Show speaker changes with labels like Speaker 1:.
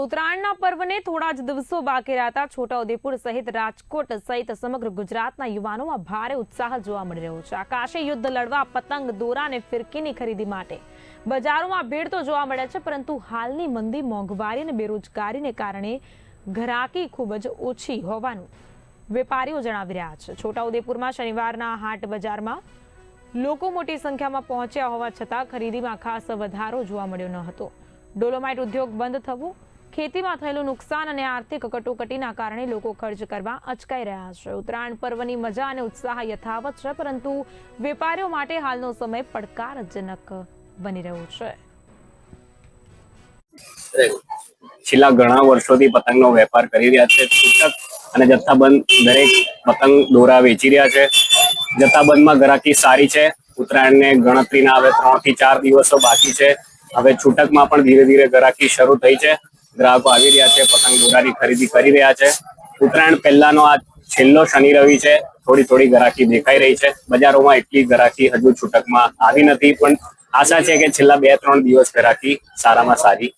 Speaker 1: ઉત્તરાયણના પર્વને થોડા જ દિવસો બાકી રહેતા છોટાઉદેપુર સહિત રાજકોટ સહિત સમગ્ર ગુજરાતના યુવાનોમાં ભારે ઉત્સાહ જોવા મળી રહ્યો છે। આકાશી યુદ્ધ લડવા પતંગ, દોરા અને ફિરકીની ખરીદી માટે બજારોમાં ભીડ તો જોવા મળે છે, પરંતુ હાલની મંદી, મોંઘવારી અને બેરોજગારીને કારણે ઘરાકી ખૂબ જ ઓછી હોવાનું વેપારીઓ જણાવી રહ્યા છે। છોટાઉદેપુરમાં શનિવારના હાટ બજારમાં લોકો મોટી સંખ્યામાં પહોંચ્યા હોવા છતાં ખરીદીમાં ખાસ વધારો જોવા મળ્યો ન હતો। ડોલોમાઇટ ઉદ્યોગ બંધ થવું, ખેતીમાં થયેલું નુકસાન અને આર્થિક કટોકટીના કારણે લોકો ખર્ચ કરવા અચકાઈ રહ્યા છે। ઉત્તરાયણ પર્વની મજા અને ઉત્સાહ યથાવત છે, પરંતુ વેપારીઓ માટે હાલનો સમય પડકારજનક બની રહ્યો છે।
Speaker 2: છેલ્લા ઘણા વર્ષોથી પતંગનો વેપાર કરી રહ્યા છે। છૂટક અને જથ્થાબંધ દરેક પતંગ દોરા વેચી રહ્યા છે। જથ્થાબંધમાં ગ્રાહકી સારી છે। ઉત્તરાયણને ગણતરીના હવે 3 થી 4 દિવસો બાકી છે। હવે છૂટકમાં પણ ધીરે ધીરે ગ્રાહકી શરૂ થઈ છે। ગ્રાહકો આવી રહ્યા છે, પતંગ દોરાની ખરીદી કરી રહ્યા છે। ઉત્તરાયણ પહેલાનો આ છેલ્લો શનિ રવિ છે। થોડી ગ્રાહકી દેખાઈ રહી છે। બજારોમાં એટલી ગ્રાહકી હજુ છૂટકમાં આવી નથી, પણ આશા છે કે છેલ્લા 2-3 દિવસ ગ્રાહકી સારામાં સારી